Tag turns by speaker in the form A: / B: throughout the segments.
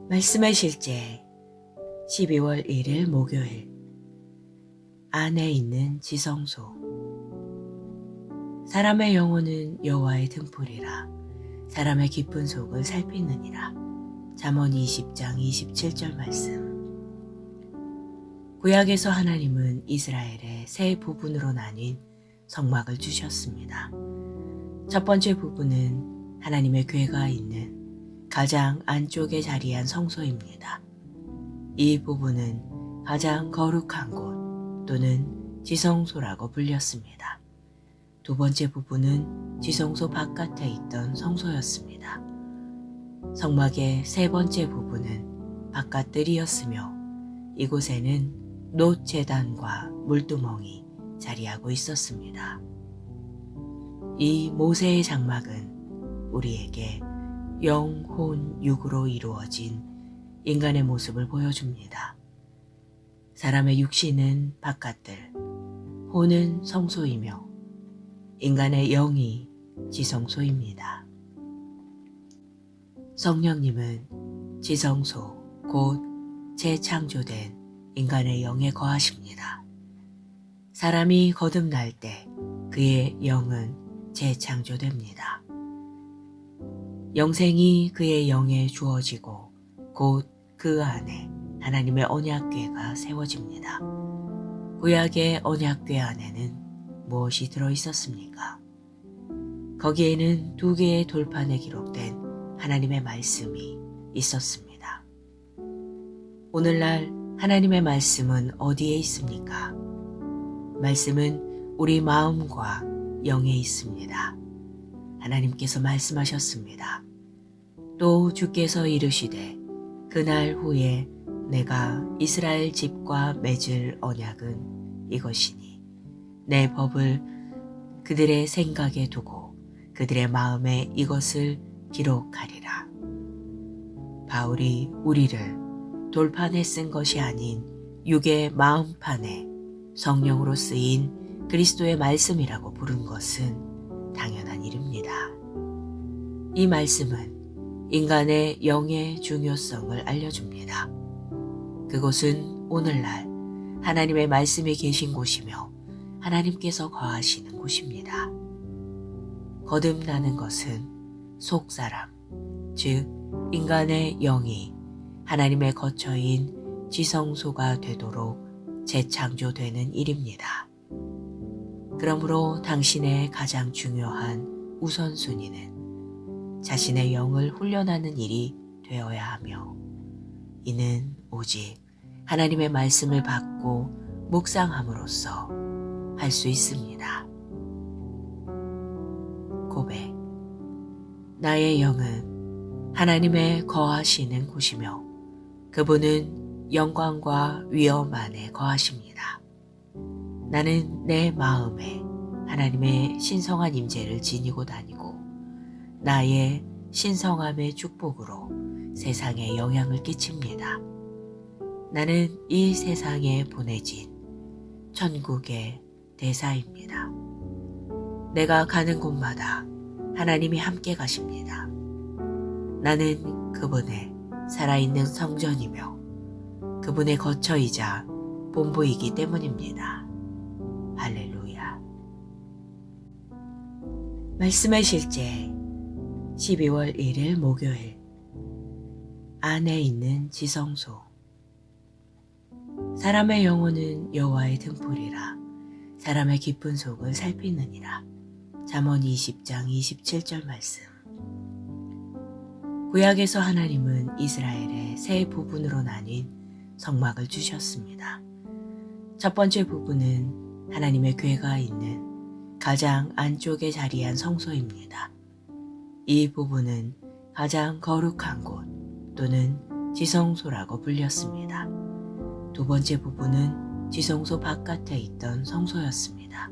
A: 말씀의 실제 12월 1일 목요일. 안에 있는 지성소. 사람의 영혼은 여호와의 등불이라 사람의 깊은 속을 살피느니라. 잠언 20장 27절 말씀. 구약에서 하나님은 이스라엘에 세 부분으로 나뉜 성막을 주셨습니다. 첫 번째 부분은 하나님의 궤가 있는 가장 안쪽에 자리한 성소입니다. 이 부분은 가장 거룩한 곳 또는 지성소라고 불렸습니다. 두 번째 부분은 지성소 바깥에 있던 성소였습니다. 성막의 세 번째 부분은 바깥뜰이었으며 이곳에는 놋 제단과 물두멍이 자리하고 있었습니다. 이 모세의 장막은 우리에게 영, 혼, 육으로 이루어진 인간의 모습을 보여줍니다. 사람의 육신은 바깥뜰, 혼은 성소이며 인간의 영이 지성소입니다. 성령님은 지성소, 곧 재창조된 인간의 영에 거하십니다. 사람이 거듭날 때 그의 영은 재창조됩니다. 영생이 그의 영에 주어지고 곧 그 안에 하나님의 언약궤가 세워집니다. 구약의 언약궤 안에는 무엇이 들어있었습니까? 거기에는 두 개의 돌판에 기록된 하나님의 말씀이 있었습니다. 오늘날 하나님의 말씀은 어디에 있습니까? 말씀은 우리 마음과 영에 있습니다. 하나님께서 말씀하셨습니다. 또 주께서 이르시되 그날 후에 내가 이스라엘 집과 맺을 언약은 이것이니 내 법을 그들의 생각에 두고 그들의 마음에 이것을 기록하리라. 바울이 우리를 돌판에 쓴 것이 아닌 육의 마음판에 성령으로 쓰인 그리스도의 말씀이라고 부른 것은 당연한 일입니다. 이 말씀은 인간의 영의 중요성을 알려줍니다. 그곳은 오늘날 하나님의 말씀이 계신 곳이며 하나님께서 거하시는 곳입니다. 거듭나는 것은 속사람, 즉 인간의 영이 하나님의 거처인 지성소가 되도록 재창조되는 일입니다. 그러므로 당신의 가장 중요한 우선순위는 자신의 영을 훈련하는 일이 되어야 하며 이는 오직 하나님의 말씀을 받고 묵상함으로써 할 수 있습니다. 고백. 나의 영은 하나님의 거하시는 곳이며 그분은 영광과 위엄 안에 거하십니다. 나는 내 마음에 하나님의 신성한 임재를 지니고 다니고 나의 신성함의 축복으로 세상에 영향을 끼칩니다. 나는 이 세상에 보내진 천국의 대사입니다. 내가 가는 곳마다 하나님이 함께 가십니다. 나는 그분의 살아있는 성전이며 그분의 거처이자 본부이기 때문입니다. 할렐루야. 말씀의 실제 12월 1일 목요일. 안에 있는 지성소. 사람의 영혼은 여호와의 등불이라 사람의 깊은 속을 살피느니라. 잠언 20장 27절 말씀. 구약에서 하나님은 이스라엘에 세 부분으로 나뉜 성막을 주셨습니다. 첫 번째 부분은 하나님의 궤가 있는 가장 안쪽에 자리한 성소입니다. 이 부분은 가장 거룩한 곳 또는 지성소라고 불렸습니다. 두 번째 부분은 지성소 바깥에 있던 성소였습니다.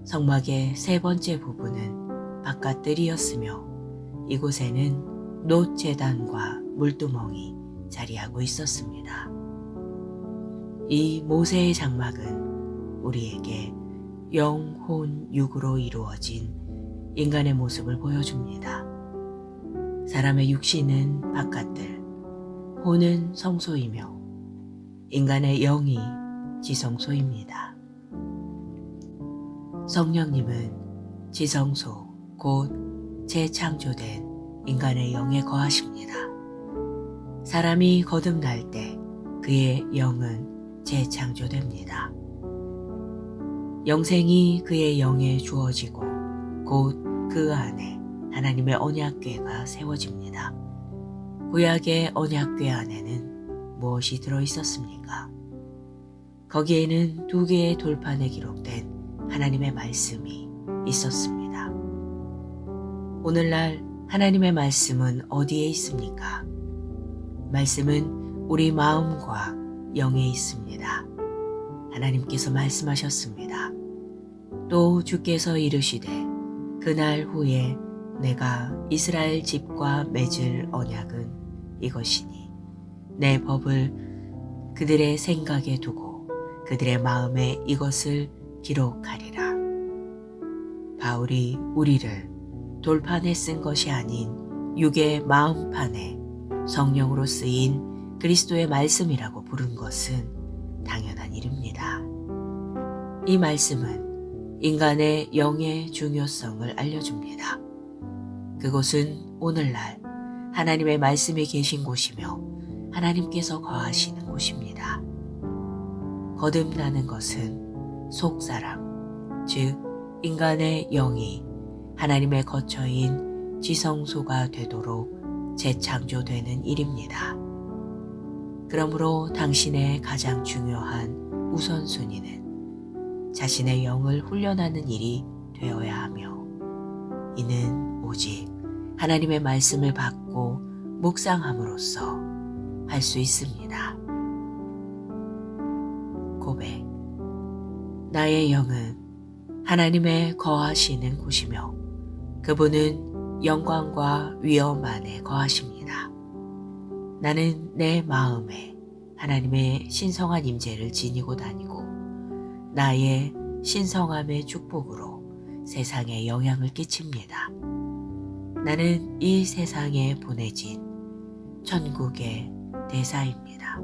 A: 성막의 세 번째 부분은 바깥뜰이었으며 이곳에는 놋 제단과 물두멍이 자리하고 있었습니다. 이 모세의 장막은 우리에게 영, 혼, 육으로 이루어진 인간의 모습을 보여줍니다. 사람의 육신은 바깥뜰, 혼은 성소이며 인간의 영이 지성소입니다. 성령님은 지성소 곧 재창조된 인간의 영에 거하십니다. 사람이 거듭날 때 그의 영은 재창조됩니다. 영생이 그의 영에 주어지고 곧 그 안에 하나님의 언약궤가 세워집니다. 구약의 언약궤 안에는 무엇이 들어있었습니까? 거기에는 2개의 돌판에 기록된 하나님의 말씀이 있었습니다. 오늘날 하나님의 말씀은 어디에 있습니까? 말씀은 우리 마음과 영에 있습니다. 하나님께서 말씀하셨습니다. 또 주께서 이르시되 그날 후에 내가 이스라엘 집과 맺을 언약은 이것이니 내 법을 그들의 생각에 두고 그들의 마음에 이것을 기록하리라. 바울이 우리를 돌판에 쓴 것이 아닌 육의 마음판에 성령으로 쓰인 그리스도의 말씀이라고 부른 것은 당연한 일입니다. 이 말씀은 인간의 영의 중요성을 알려줍니다. 그곳은 오늘날 하나님의 말씀이 계신 곳이며 하나님께서 거하시는 곳입니다. 거듭나는 것은 속사람, 즉 인간의 영이 하나님의 거처인 지성소가 되도록 재창조되는 일입니다. 그러므로 당신의 가장 중요한 우선순위는 자신의 영을 훈련하는 일이 되어야 하며 이는 오직 하나님의 말씀을 받고 묵상함으로써 할 수 있습니다. 고백. 나의 영은 하나님의 거하시는 곳이며 그분은 영광과 위엄 안에 거하십니다. 나는 내 마음에 하나님의 신성한 임재를 지니고 다니고 나의 신성함의 축복으로 세상에 영향을 끼칩니다. 나는 이 세상에 보내진 천국의 대사입니다.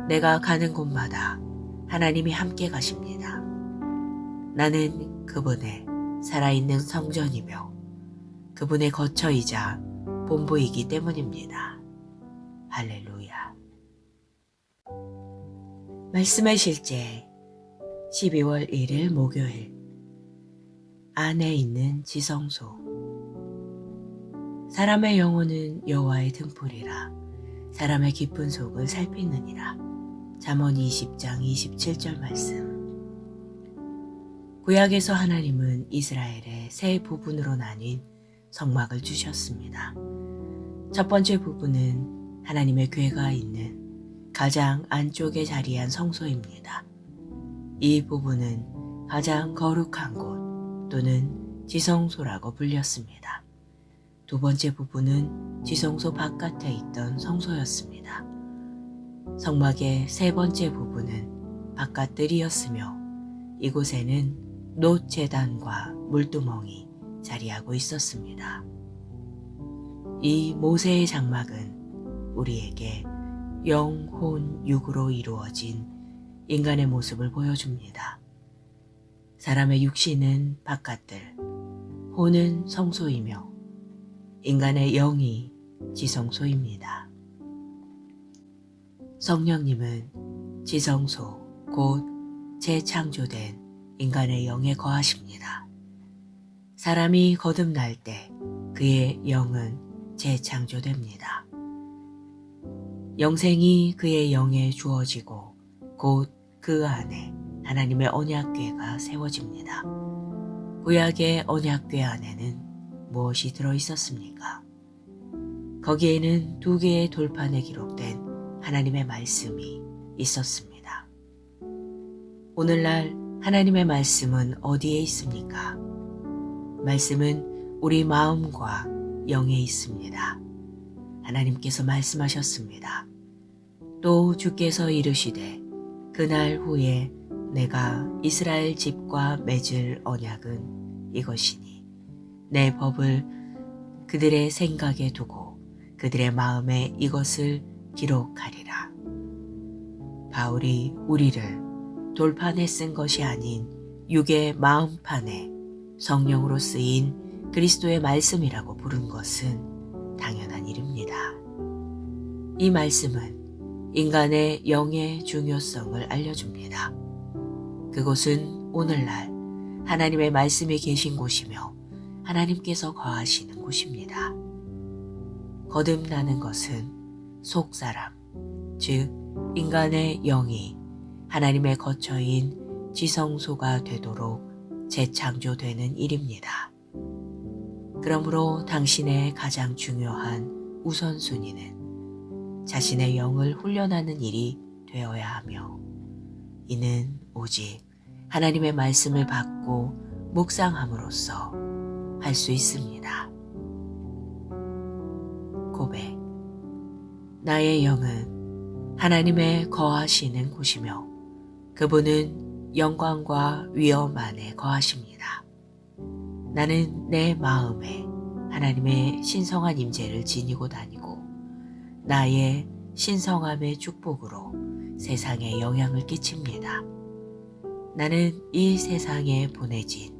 A: 내가 가는 곳마다 하나님이 함께 가십니다. 나는 그분의 살아있는 성전이며 그분의 거처이자 본부이기 때문입니다. 할렐루야. 말씀의 실제 12월 1일 목요일. 안에 있는 지성소. 사람의 영혼은 여호와의 등불이라 사람의 깊은 속을 살피느니라. 잠언 20장 27절 말씀. 구약에서 하나님은 이스라엘의 세 부분으로 나뉜 성막을 주셨습니다. 첫 번째 부분은 하나님의 궤가 있는 가장 안쪽에 자리한 성소입니다. 이 부분은 가장 거룩한 곳 또는 지성소라고 불렸습니다. 두 번째 부분은 지성소 바깥에 있던 성소였습니다. 성막의 세 번째 부분은 바깥들이었으며 이곳에는 놋 제단과 물두멍이 자리하고 있었습니다. 이 모세의 장막은 우리에게 영, 혼, 육으로 이루어진 인간의 모습을 보여줍니다. 사람의 육신은 바깥들, 혼은 성소이며 인간의 영이 지성소입니다. 성령님은 지성소 곧 재창조된 인간의 영에 거하십니다. 사람이 거듭날 때 그의 영은 재창조됩니다. 영생이 그의 영에 주어지고 곧 그 안에 하나님의 언약궤가 세워집니다. 구약의 언약궤 안에는 무엇이 들어있었습니까? 거기에는 2개의 돌판에 기록된 하나님의 말씀이 있었습니다. 오늘날 하나님의 말씀은 어디에 있습니까? 말씀은 우리 마음과 영에 있습니다. 하나님께서 말씀하셨습니다. 또 주께서 이르시되 그날 후에 내가 이스라엘 집과 맺을 언약은 이것이니 내 법을 그들의 생각에 두고 그들의 마음에 이것을 기록하리라. 바울이 우리를 돌판에 쓴 것이 아닌 육의 마음판에 성령으로 쓰인 그리스도의 말씀이라고 부른 것은 당연한 일입니다. 이 말씀은 인간의 영의 중요성을 알려줍니다. 그곳은 오늘날 하나님의 말씀이 계신 곳이며 하나님께서 거하시는 곳입니다. 거듭나는 것은 속사람, 즉 인간의 영이 하나님의 거처인 지성소가 되도록 재창조되는 일입니다. 그러므로 당신의 가장 중요한 우선순위는 자신의 영을 훈련하는 일이 되어야 하며, 이는 오직 하나님의 말씀을 받고 묵상함으로써 할 수 있습니다. 고백. 나의 영은 하나님의 거하시는 곳이며 그분은 영광과 위엄 안에 거하십니다. 나는 내 마음에 하나님의 신성한 임재를 지니고 다니고 나의 신성함의 축복으로 세상에 영향을 끼칩니다. 나는 이 세상에 보내진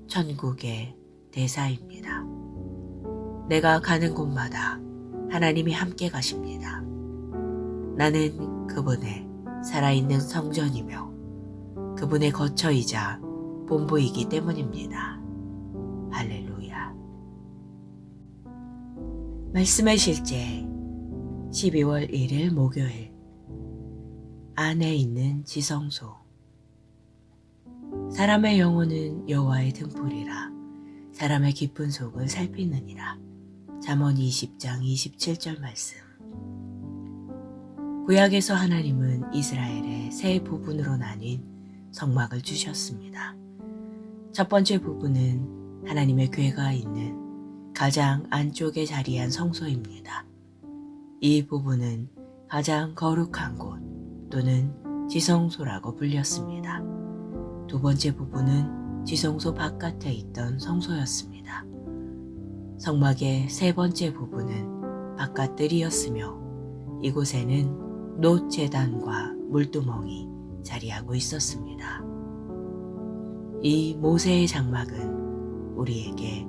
A: 천국의 대사입니다. 내가 가는 곳마다 하나님이 함께 가십니다. 나는 그분의 살아있는 성전이며 그분의 거처이자 본부이기 때문입니다. 할렐루야. 말씀의 실제 12월 1일 목요일. 안에 있는 지성소. 사람의 영혼은 여호와의 등불이라 사람의 깊은 속을 살피느니라. 잠언 20장 27절 말씀. 구약에서 하나님은 이스라엘에 세 부분으로 나뉜 성막을 주셨습니다. 첫 번째 부분은 하나님의 궤가 있는 가장 안쪽에 자리한 성소입니다. 이 부분은 가장 거룩한 곳 또는 지성소라고 불렸습니다. 두 번째 부분은 지성소 바깥에 있던 성소였습니다. 성막의 세 번째 부분은 바깥들이었으며 이곳에는 놋 제단과 물두멍이 자리하고 있었습니다. 이 모세의 장막은 우리에게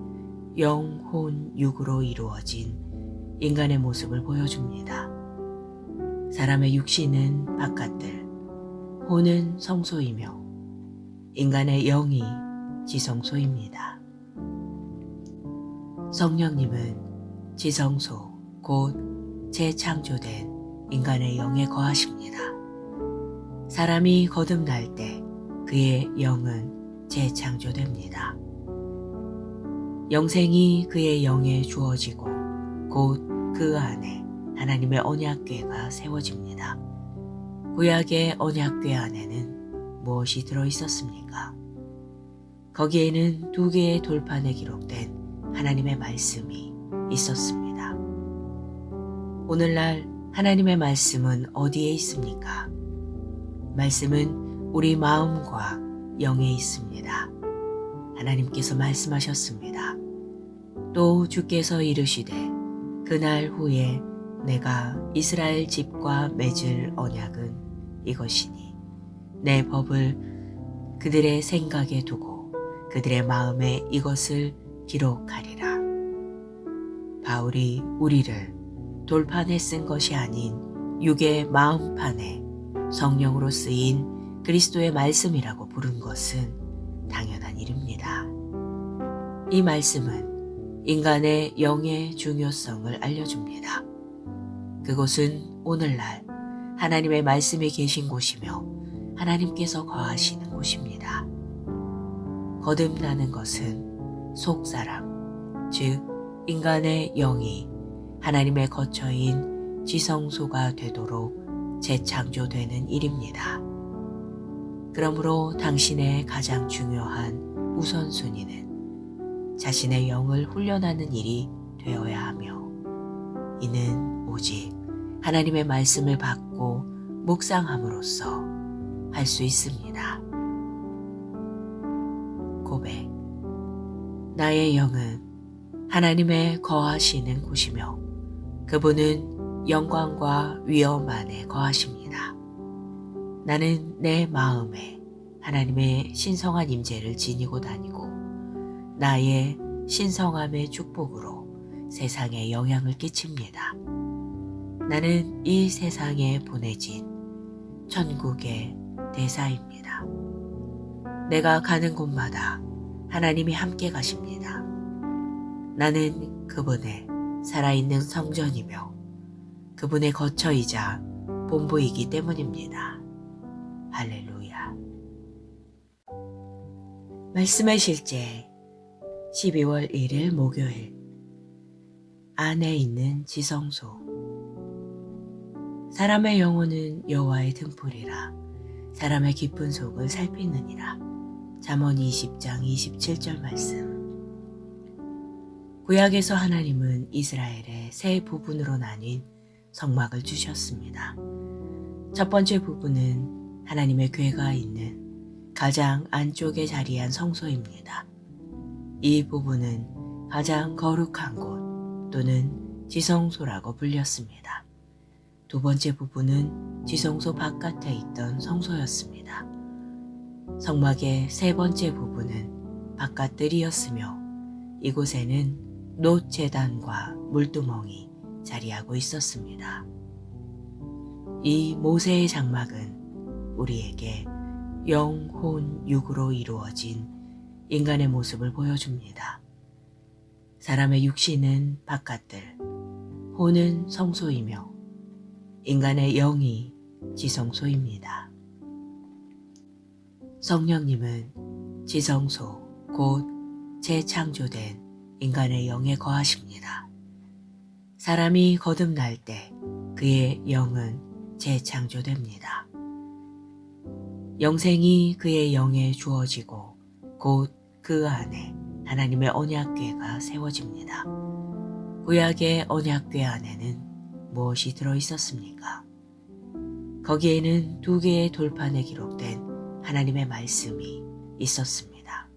A: 영, 혼, 육으로 이루어진 인간의 모습을 보여줍니다. 사람의 육신은 바깥들, 혼은 성소이며 인간의 영이 지성소입니다. 성령님은 지성소, 곧 재창조된 인간의 영에 거하십니다. 사람이 거듭날 때 그의 영은 재창조됩니다. 영생이 그의 영에 주어지고 곧 그 안에 하나님의 언약궤가 세워집니다. 구약의 언약궤 안에는 무엇이 들어있었습니까? 거기에는 2개의 돌판에 기록된 하나님의 말씀이 있었습니다. 오늘날 하나님의 말씀은 어디에 있습니까? 말씀은 우리 마음과 영에 있습니다. 하나님께서 말씀하셨습니다. 또 주께서 이르시되 그날 후에 내가 이스라엘 집과 맺을 언약은 이것이니 내 법을 그들의 생각에 두고 그들의 마음에 이것을 기록하리라. 바울이 우리를 돌판에 쓴 것이 아닌 육의 마음판에 성령으로 쓰인 그리스도의 말씀이라고 부른 것은 당연한 일입니다. 이 말씀은 인간의 영의 중요성을 알려줍니다. 그곳은 오늘날 하나님의 말씀이 계신 곳이며 하나님께서 거하시는 곳입니다. 거듭나는 것은 속사람, 즉 인간의 영이 하나님의 거처인 지성소가 되도록 재창조되는 일입니다. 그러므로 당신의 가장 중요한 우선순위는 자신의 영을 훈련하는 일이 되어야 하며, 이는 오직 하나님의 말씀을 받고 묵상함으로써 할 수 있습니다. 고백. 나의 영은 하나님의 거하시는 곳이며 그분은 영광과 위엄 안에 거하십니다. 나는 내 마음에 하나님의 신성한 임재를 지니고 다니고 나의 신성함의 축복으로 세상에 영향을 끼칩니다. 나는 이 세상에 보내진 천국의 대사입니다. 내가 가는 곳마다 하나님이 함께 가십니다. 나는 그분의 살아있는 성전이며 그분의 거처이자 본부이기 때문입니다. 할렐루야. 말씀의 실제 12월 1일 목요일. 안에 있는 지성소. 사람의 영혼은 여호와의 등불이라 사람의 깊은 속을 살피느니라. 잠언 20장 27절 말씀. 구약에서 하나님은 이스라엘의 세 부분으로 나뉜 성막을 주셨습니다. 첫 번째 부분은 하나님의 궤가 있는 가장 안쪽에 자리한 성소입니다. 이 부분은 가장 거룩한 곳 또는 지성소라고 불렸습니다. 두 번째 부분은 지성소 바깥에 있던 성소였습니다. 성막의 세 번째 부분은 바깥들이었으며 이곳에는 놋 제단과 물두멍이 자리하고 있었습니다. 이 모세의 장막은 우리에게 영, 혼, 육으로 이루어진 인간의 모습을 보여줍니다. 사람의 육신은 바깥들, 혼은 성소이며 인간의 영이 지성소입니다. 성령님은 지성소, 곧 재창조된 인간의 영에 거하십니다. 사람이 거듭날 때 그의 영은 재창조됩니다. 영생이 그의 영에 주어지고 곧 그 안에 하나님의 언약궤가 세워집니다. 구약의 언약궤 안에는 무엇이 들어있었습니까? 거기에는 2개의 돌판에 기록된 하나님의 말씀이 있었습니다.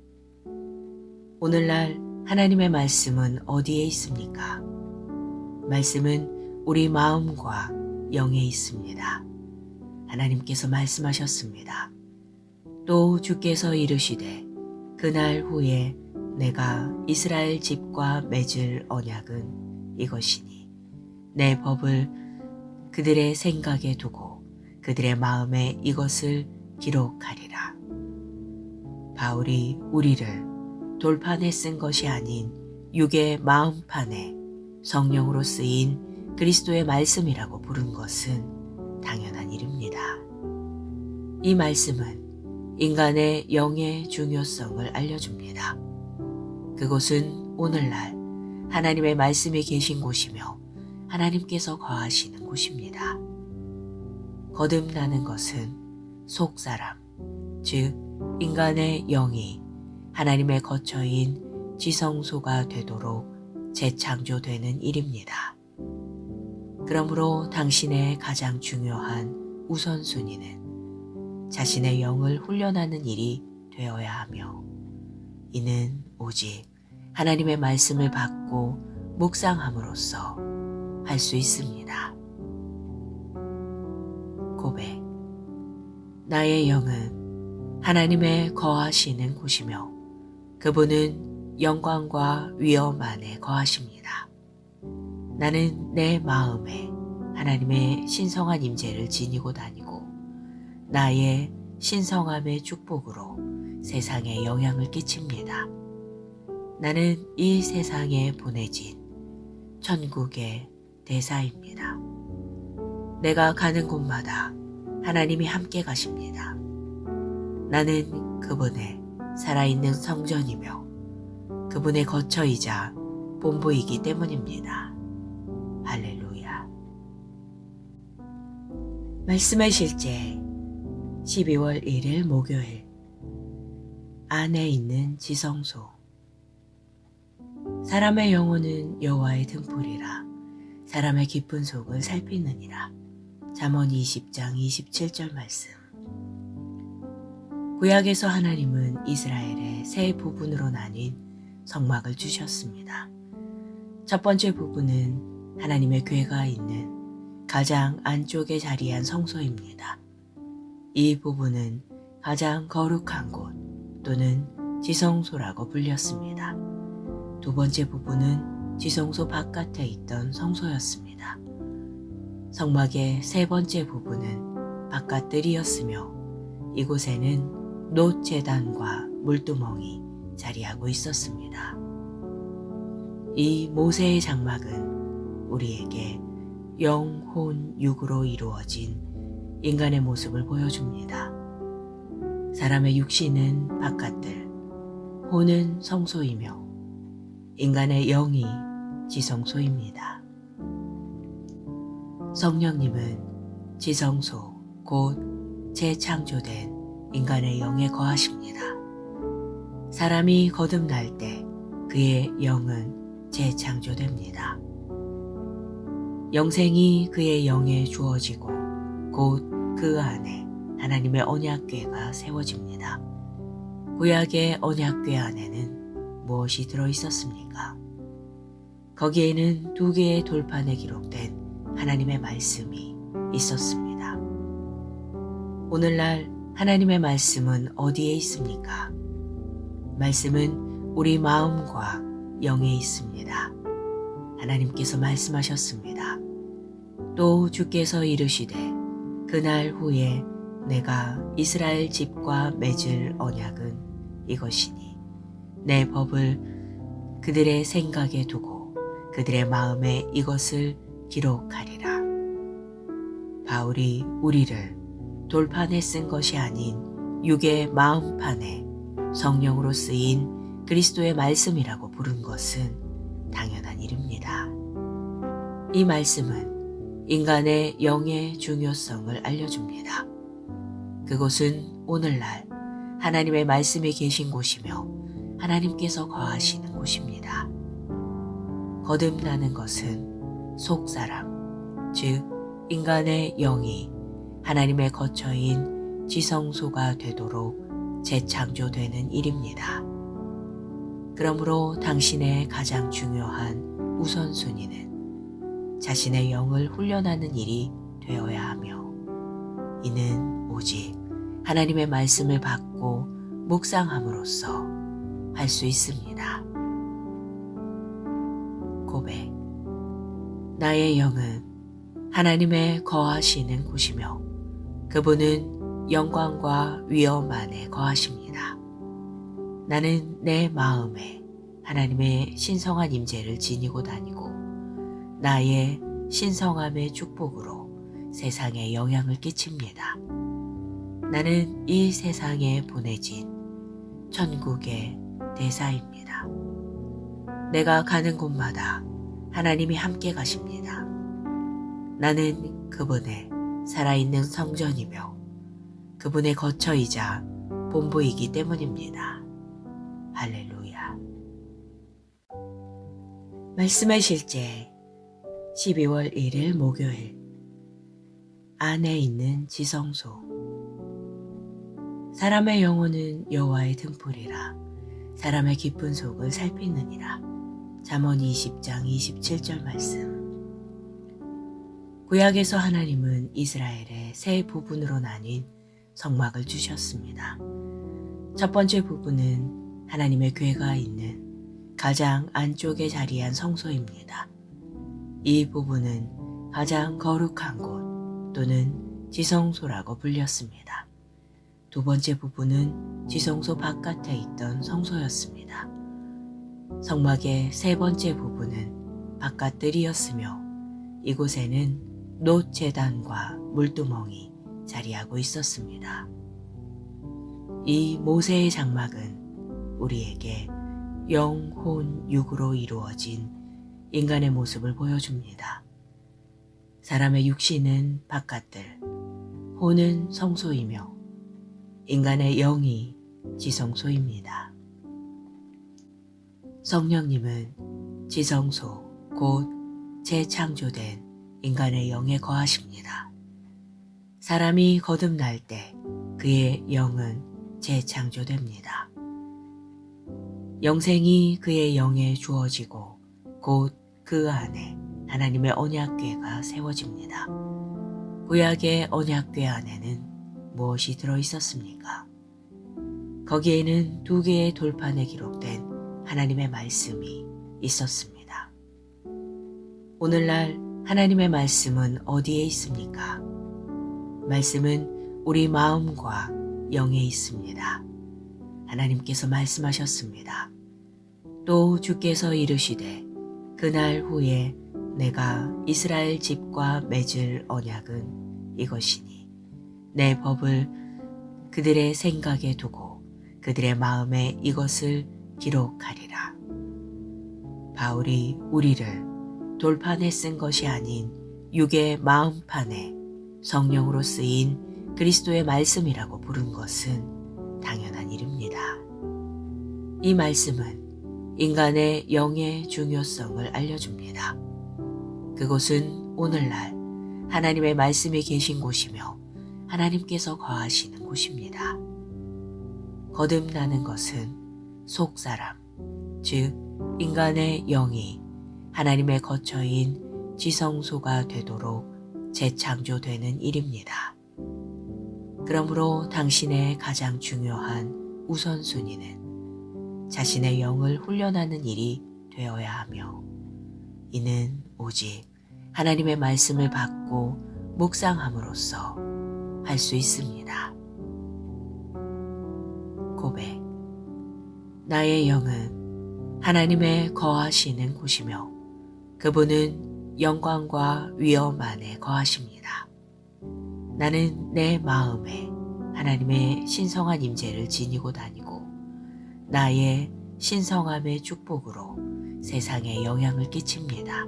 A: 오늘날 하나님의 말씀은 어디에 있습니까? 말씀은 우리 마음과 영에 있습니다. 하나님께서 말씀하셨습니다. 또 주께서 이르시되 그날 후에 내가 이스라엘 집과 맺을 언약은 이것이니 내 법을 그들의 생각에 두고 그들의 마음에 이것을 기록하리라. 바울이 우리를 돌판에 쓴 것이 아닌 육의 마음판에 성령으로 쓰인 그리스도의 말씀이라고 부른 것은 당연한 일입니다. 이 말씀은 인간의 영의 중요성을 알려줍니다. 그곳은 오늘날 하나님의 말씀이 계신 곳이며 하나님께서 거하시는 곳입니다. 거듭나는 것은 속사람, 즉 인간의 영이 하나님의 거처인 지성소가 되도록 재창조되는 일입니다. 그러므로 당신의 가장 중요한 우선순위는 자신의 영을 훈련하는 일이 되어야 하며 이는 오직 하나님의 말씀을 받고 묵상함으로써 할 수 있습니다. 고백. 나의 영은 하나님의 거하시는 곳이며 그분은 영광과 위엄 안에 거하십니다. 나는 내 마음에 하나님의 신성한 임재를 지니고 다니고 나의 신성함의 축복으로 세상에 영향을 끼칩니다. 나는 이 세상에 보내진 천국의 대사입니다. 내가 가는 곳마다 하나님이 함께 가십니다. 나는 그분의 살아있는 성전이며 그분의 거처이자 본부이기 때문입니다. 할렐루야. 말씀의 실제 12월 1일 목요일. 안에 있는 지성소. 사람의 영혼은 여호와의 등불이라 사람의 깊은 속을 살피느니라. 잠언 20장 27절 말씀. 구약에서 하나님은 이스라엘의 세 부분으로 나뉜 성막을 주셨습니다. 첫 번째 부분은 하나님의 궤가 있는 가장 안쪽에 자리한 성소입니다. 이 부분은 가장 거룩한 곳 또는 지성소라고 불렸습니다. 두 번째 부분은 지성소 바깥에 있던 성소였습니다. 성막의 세 번째 부분은 바깥들이었으며 이곳에는 놋 제단과 물두멍이 자리하고 있었습니다. 이 모세의 장막은 우리에게 영, 혼, 육으로 이루어진 인간의 모습을 보여줍니다. 사람의 육신은 바깥들, 혼은 성소이며 인간의 영이 지성소입니다. 성령님은 지성소, 곧 재창조된 인간의 영에 거하십니다. 사람이 거듭날 때 그의 영은 재창조됩니다. 영생이 그의 영에 주어지고 곧 그 안에 하나님의 언약궤가 세워집니다. 구약의 언약궤 안에는 무엇이 들어있었습니까? 거기에는 2개의 돌판에 기록된 하나님의 말씀이 있었습니다. 오늘날 하나님의 말씀은 어디에 있습니까? 말씀은 우리 마음과 영에 있습니다. 하나님께서 말씀하셨습니다. 또 주께서 이르시되 그날 후에 내가 이스라엘 집과 맺을 언약은 이것이니 내 법을 그들의 생각에 두고 그들의 마음에 이것을 기록하리라. 바울이 우리를 돌판에 쓴 것이 아닌 육의 마음판에 성령으로 쓰인 그리스도의 말씀이라고 부른 것은 당연한 일입니다. 이 말씀은 인간의 영의 중요성을 알려줍니다. 그곳은 오늘날 하나님의 말씀이 계신 곳이며 하나님께서 거하시는 곳입니다. 거듭나는 것은 속사람, 즉 인간의 영이 하나님의 거처인 지성소가 되도록 재창조되는 일입니다. 그러므로 당신의 가장 중요한 우선순위는 자신의 영을 훈련하는 일이 되어야 하며 이는 오직 하나님의 말씀을 받고 묵상함으로써 할 수 있습니다. 고백. 나의 영은 하나님의 거하시는 곳이며 그분은 영광과 위엄 안에 거하십니다. 나는 내 마음에 하나님의 신성한 임재를 지니고 다니고 나의 신성함의 축복으로 세상에 영향을 끼칩니다. 나는 이 세상에 보내진 천국의 대사입니다. 내가 가는 곳마다 하나님이 함께 가십니다. 나는 그분의 살아있는 성전이며 그분의 거처이자 본부이기 때문입니다. 할렐루야. 말씀의 실제 12월 1일 목요일. 안에 있는 지성소. 사람의 영혼은 여호와의 등불이라 사람의 깊은 속을 살피느니라. 잠언 20장 27절 말씀. 구약에서 하나님은 이스라엘에 세 부분으로 나뉜 성막을 주셨습니다. 첫 번째 부분은 하나님의 궤가 있는 가장 안쪽에 자리한 성소입니다. 이 부분은 가장 거룩한 곳 또는 지성소라고 불렸습니다. 두 번째 부분은 지성소 바깥에 있던 성소였습니다. 성막의 세 번째 부분은 바깥들이었으며 이곳에는 놋 제단과 물두멍이 자리하고 있었습니다. 이 모세의 장막은 우리에게 영, 혼, 육으로 이루어진 인간의 모습을 보여줍니다. 사람의 육신은 바깥들, 혼은 성소이며 인간의 영이 지성소입니다. 성령님은 지성소, 곧 재창조된 인간의 영에 거하십니다. 사람이 거듭날 때 그의 영은 재창조됩니다. 영생이 그의 영에 주어지고 곧 그 안에 하나님의 언약궤가 세워집니다. 구약의 언약궤 안에는 무엇이 들어있었습니까? 거기에는 2개의 돌판에 기록된 하나님의 말씀이 있었습니다. 오늘날 하나님의 말씀은 어디에 있습니까? 말씀은 우리 마음과 영에 있습니다. 하나님께서 말씀하셨습니다. 또 주께서 이르시되 그날 후에 내가 이스라엘 집과 맺을 언약은 이것이니 내 법을 그들의 생각에 두고 그들의 마음에 이것을 기록하리라. 바울이 우리를 돌판에 쓴 것이 아닌 육의 마음판에 성령으로 쓰인 그리스도의 말씀이라고 부른 것은 당연한 일입니다. 이 말씀은 인간의 영의 중요성을 알려줍니다. 그곳은 오늘날 하나님의 말씀이 계신 곳이며 하나님께서 거하시는 곳입니다. 거듭나는 것은 속사람, 즉 인간의 영이 하나님의 거처인 지성소가 되도록 재창조되는 일입니다. 그러므로 당신의 가장 중요한 우선순위는 자신의 영을 훈련하는 일이 되어야 하며 이는 오직 하나님의 말씀을 받고 묵상함으로써 할 수 있습니다. 고백. 나의 영은 하나님의 거하시는 곳이며 그분은 영광과 위엄 안에 거하십니다. 나는 내 마음에 하나님의 신성한 임재를 지니고 다니고 나의 신성함의 축복으로 세상에 영향을 끼칩니다.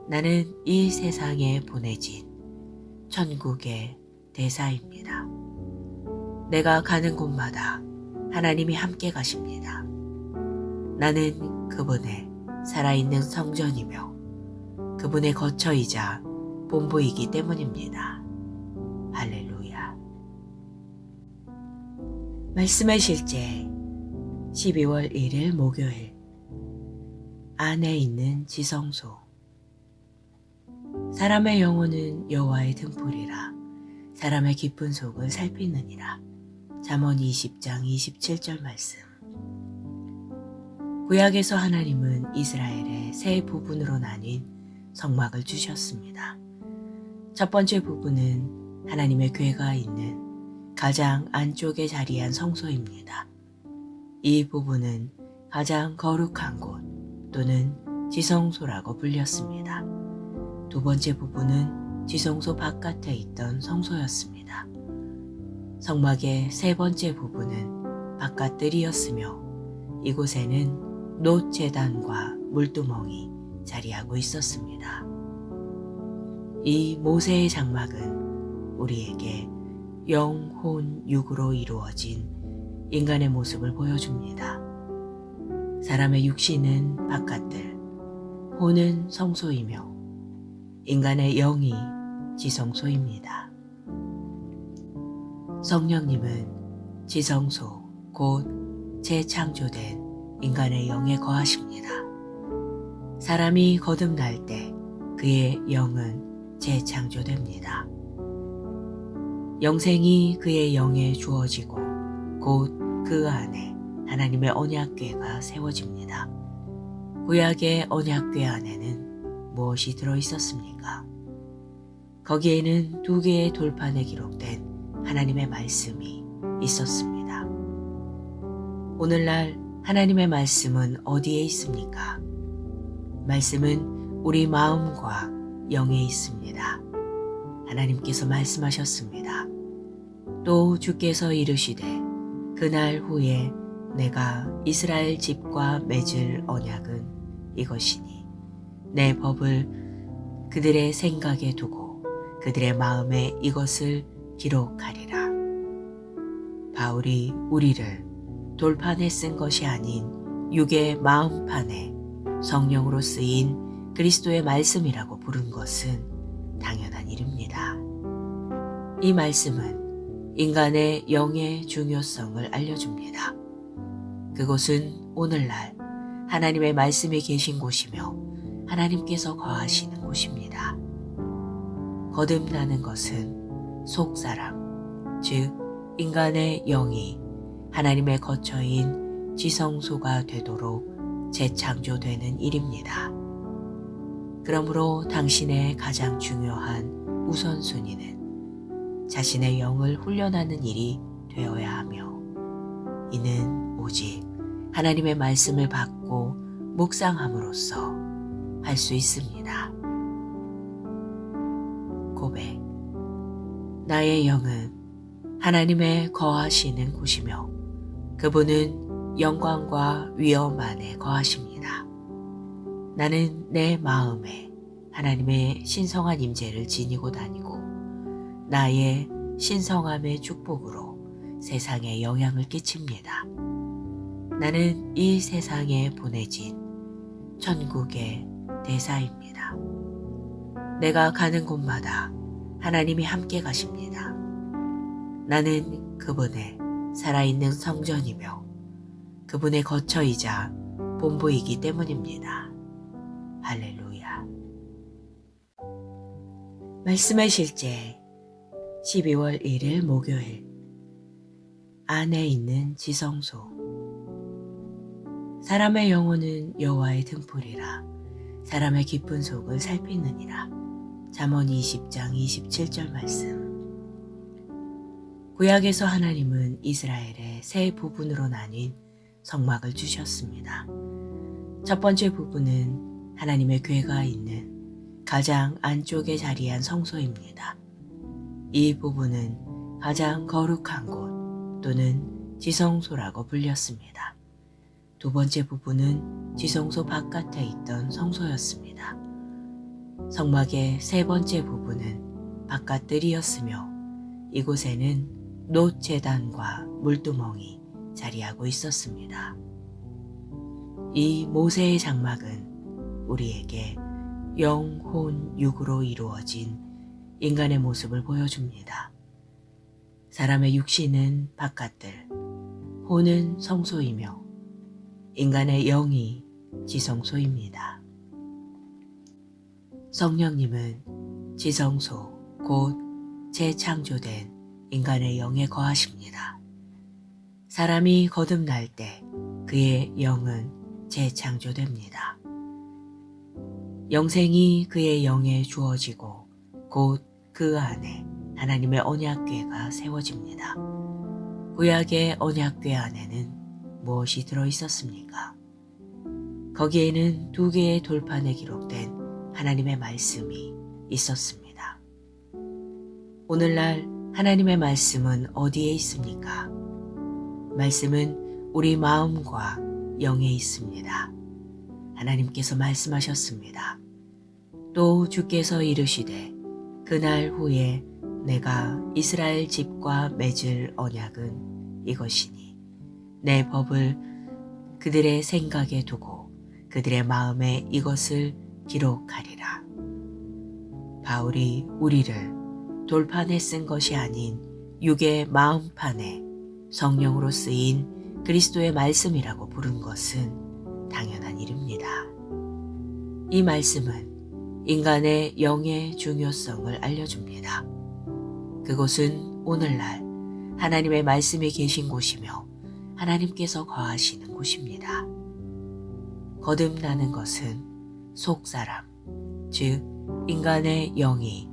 A: 나는 이 세상에 보내진 천국의 대사입니다. 내가 가는 곳마다 하나님이 함께 가십니다. 나는 그분의 살아있는 성전이며 그분의 거처이자 본부이기 때문입니다. 할렐루야. 말씀의 실제 12월 1일 목요일. 안에 있는 지성소. 사람의 영혼은 여호와의 등불이라 사람의 깊은 속을 살피느니라. 잠언 20장 27절 말씀. 구약에서 하나님은 이스라엘의 세 부분으로 나뉜 성막을 주셨습니다. 첫 번째 부분은 하나님의 궤가 있는 가장 안쪽에 자리한 성소입니다. 이 부분은 가장 거룩한 곳 또는 지성소라고 불렸습니다. 두 번째 부분은 지성소 바깥에 있던 성소였습니다. 성막의 세 번째 부분은 바깥들이었으며 이곳에는 놋 제단과 물두멍이 자리하고 있었습니다. 이 모세의 장막은 우리에게 영, 혼, 육으로 이루어진 인간의 모습을 보여줍니다. 사람의 육신은 바깥들, 혼은 성소이며 인간의 영이 지성소입니다. 성령님은 지성소, 곧 재창조된 인간의 영에 거하십니다. 사람이 거듭날 때 그의 영은 재창조됩니다. 영생이 그의 영에 주어지고 곧 그 안에 하나님의 언약궤가 세워집니다. 구약의 언약궤 안에는 무엇이 들어있었습니까? 거기에는 2개의 돌판에 기록된 하나님의 말씀이 있었습니다. 오늘날 하나님의 말씀은 어디에 있습니까? 말씀은 우리 마음과 영에 있습니다. 하나님께서 말씀하셨습니다. 또 주께서 이르시되 그날 후에 내가 이스라엘 집과 맺을 언약은 이것이니 내 법을 그들의 생각에 두고 그들의 마음에 이것을 기록하리라. 바울이 우리를 돌판에 쓴 것이 아닌 육의 마음판에 성령으로 쓰인 그리스도의 말씀이라고 부른 것은 당연한 일입니다. 이 말씀은 인간의 영의 중요성을 알려줍니다. 그곳은 오늘날 하나님의 말씀이 계신 곳이며 하나님께서 거하시는 곳입니다. 거듭나는 것은 속사람, 즉 인간의 영이 하나님의 거처인 지성소가 되도록 재창조되는 일입니다. 그러므로 당신의 가장 중요한 우선순위는 자신의 영을 훈련하는 일이 되어야 하며, 이는 오직 하나님의 말씀을 받고 묵상함으로써 할 수 있습니다. 고백. 나의 영은 하나님의 거하시는 곳이며 그분은 영광과 위엄 안에 거하십니다. 나는 내 마음에 하나님의 신성한 임재를 지니고 다니고 나의 신성함의 축복으로 세상에 영향을 끼칩니다. 나는 이 세상에 보내진 천국의 대사입니다. 내가 가는 곳마다 하나님이 함께 가십니다. 나는 그분의 살아있는 성전이며 그분의 거처이자 본부이기 때문입니다. 할렐루야. 말씀의 실제 12월 1일 목요일. 안에 있는 지성소. 사람의 영혼은 여호와의 등불이라 사람의 깊은 속을 살피느니라. 잠언 20장 27절 말씀. 구약에서 하나님은 이스라엘에 세 부분으로 나뉜 성막을 주셨습니다. 첫 번째 부분은 하나님의 궤가 있는 가장 안쪽에 자리한 성소입니다. 이 부분은 가장 거룩한 곳 또는 지성소라고 불렸습니다. 두 번째 부분은 지성소 바깥에 있던 성소였습니다. 성막의 세 번째 부분은 바깥들이었으며 이곳에는 놋 제단과 물두멍이 자리하고 있었습니다. 이 모세의 장막은 우리에게 영, 혼, 육으로 이루어진 인간의 모습을 보여줍니다. 사람의 육신은 바깥들, 혼은 성소이며 인간의 영이 지성소입니다. 성령님은 지성소, 곧 재창조된 인간의 영에 거하십니다. 사람이 거듭날 때 그의 영은 재창조됩니다. 영생이 그의 영에 주어지고 곧 그 안에 하나님의 언약궤가 세워집니다. 구약의 언약궤 안에는 무엇이 들어있었습니까? 거기에는 2개의 돌판에 기록된 하나님의 말씀이 있었습니다. 오늘날 하나님의 말씀은 어디에 있습니까? 말씀은 우리 마음과 영에 있습니다. 하나님께서 말씀하셨습니다. 또 주께서 이르시되 그날 후에 내가 이스라엘 집과 맺을 언약은 이것이니 내 법을 그들의 생각에 두고 그들의 마음에 이것을 기록하리라. 바울이 우리를 돌판에 쓴 것이 아닌 육의 마음판에 성령으로 쓰인 그리스도의 말씀이라고 부른 것은 당연한 일입니다. 이 말씀은 인간의 영의 중요성을 알려줍니다. 그곳은 오늘날 하나님의 말씀이 계신 곳이며 하나님께서 거하시는 곳입니다. 거듭나는 것은 속사람, 즉 인간의 영이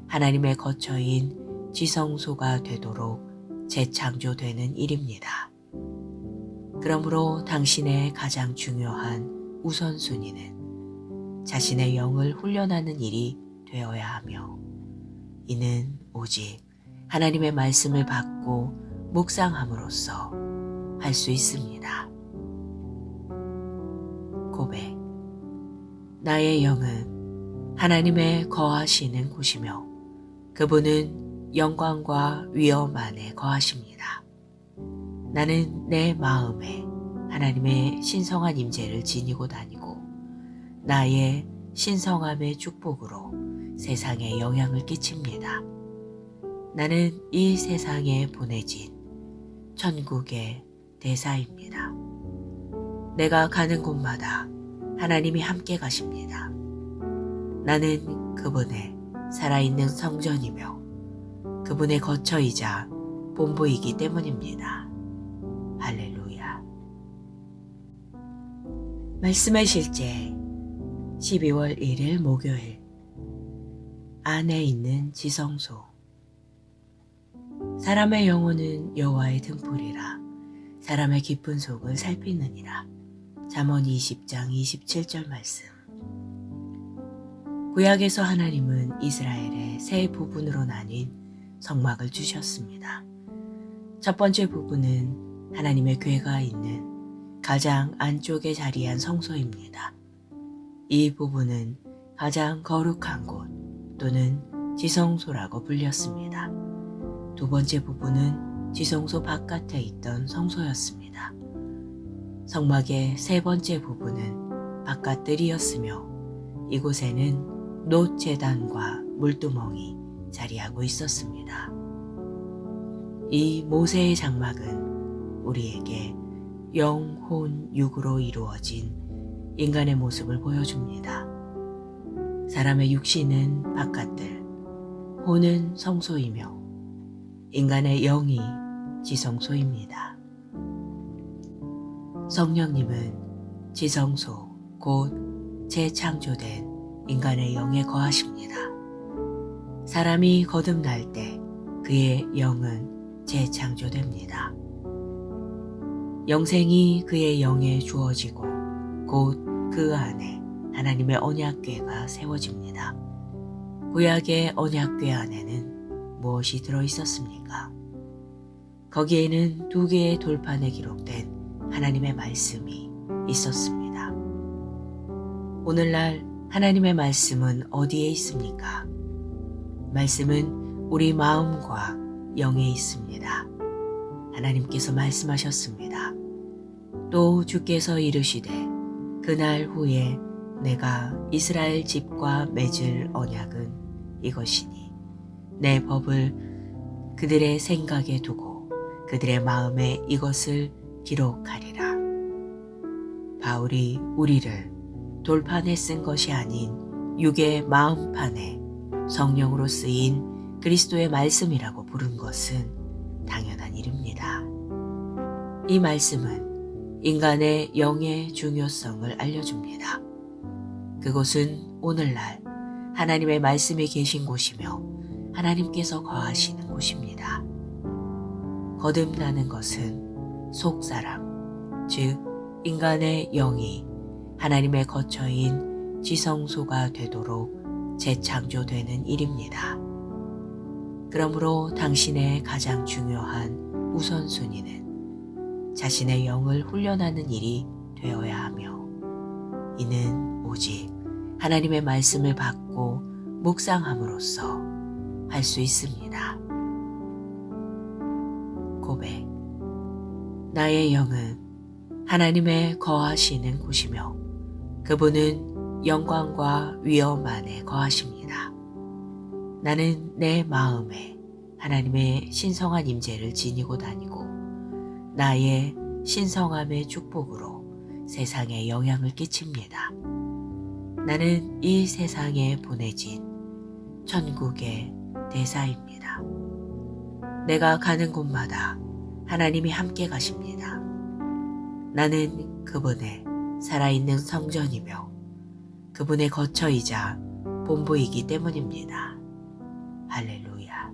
A: 하나님의 거처인 지성소가 되도록 재창조되는 일입니다. 그러므로 당신의 가장 중요한 우선순위는 자신의 영을 훈련하는 일이 되어야 하며, 이는 오직 하나님의 말씀을 받고 묵상함으로써 할 수 있습니다. 고백. 나의 영은 하나님의 거하시는 곳이며 그분은 영광과 위엄 안에 거하십니다. 나는 내 마음에 하나님의 신성한 임재를 지니고 다니고 나의 신성함의 축복으로 세상에 영향을 끼칩니다. 나는 이 세상에 보내진 천국의 대사입니다. 내가 가는 곳마다 하나님이 함께 가십니다. 나는 그분의 살아있는 성전이며 그분의 거처이자 본부이기 때문입니다. 할렐루야. 말씀의 실제 12월 1일 목요일. 안에 있는 지성소. 사람의 영혼은 여호와의 등불이라 사람의 깊은 속을 살피느니라. 잠언 20장 27절 말씀. 구약에서 하나님은 이스라엘의 세 부분으로 나뉜 성막을 주셨습니다. 첫 번째 부분은 하나님의 궤가 있는 가장 안쪽에 자리한 성소입니다. 이 부분은 가장 거룩한 곳 또는 지성소라고 불렸습니다. 두 번째 부분은 지성소 바깥에 있던 성소였습니다. 성막의 세 번째 부분은 바깥들이었으며 이곳에는 놋 제단과 물두멍이 자리하고 있었습니다. 이 모세의 장막은 우리에게 영, 혼, 육으로 이루어진 인간의 모습을 보여줍니다. 사람의 육신은 바깥들, 혼은 성소이며 인간의 영이 지성소입니다. 성령님은 지성소, 곧 재창조된 인간의 영에 거하십니다. 사람이 거듭날 때 그의 영은 재창조됩니다. 영생이 그의 영에 주어지고 곧 그 안에 하나님의 언약궤가 세워집니다. 구약의 언약궤 안에는 무엇이 들어있었습니까? 거기에는 2개의 돌판에 기록된 하나님의 말씀이 있었습니다. 오늘날 하나님의 말씀은 어디에 있습니까? 말씀은 우리 마음과 영에 있습니다. 하나님께서 말씀하셨습니다. 또 주께서 이르시되 그날 후에 내가 이스라엘 집과 맺을 언약은 이것이니 내 법을 그들의 생각에 두고 그들의 마음에 이것을 기록하리라. 바울이 우리를 돌판에 쓴 것이 아닌 육의 마음판에 성령으로 쓰인 그리스도의 말씀이라고 부른 것은 당연한 일입니다. 이 말씀은 인간의 영의 중요성을 알려줍니다. 그곳은 오늘날 하나님의 말씀이 계신 곳이며 하나님께서 거하시는 곳입니다. 거듭나는 것은 속사람, 즉 인간의 영이 하나님의 거처인 지성소가 되도록 재창조되는 일입니다. 그러므로 당신의 가장 중요한 우선순위는 자신의 영을 훈련하는 일이 되어야 하며 이는 오직 하나님의 말씀을 받고 묵상함으로써 할 수 있습니다. 고백. 나의 영은 하나님의 거하시는 곳이며 그분은 영광과 위엄 안에 거하십니다. 나는 내 마음에 하나님의 신성한 임재를 지니고 다니고 나의 신성함의 축복으로 세상에 영향을 끼칩니다. 나는 이 세상에 보내진 천국의 대사입니다. 내가 가는 곳마다 하나님이 함께 가십니다. 나는 그분의 살아있는 성전이며 그분의 거처이자 본부이기 때문입니다. 할렐루야.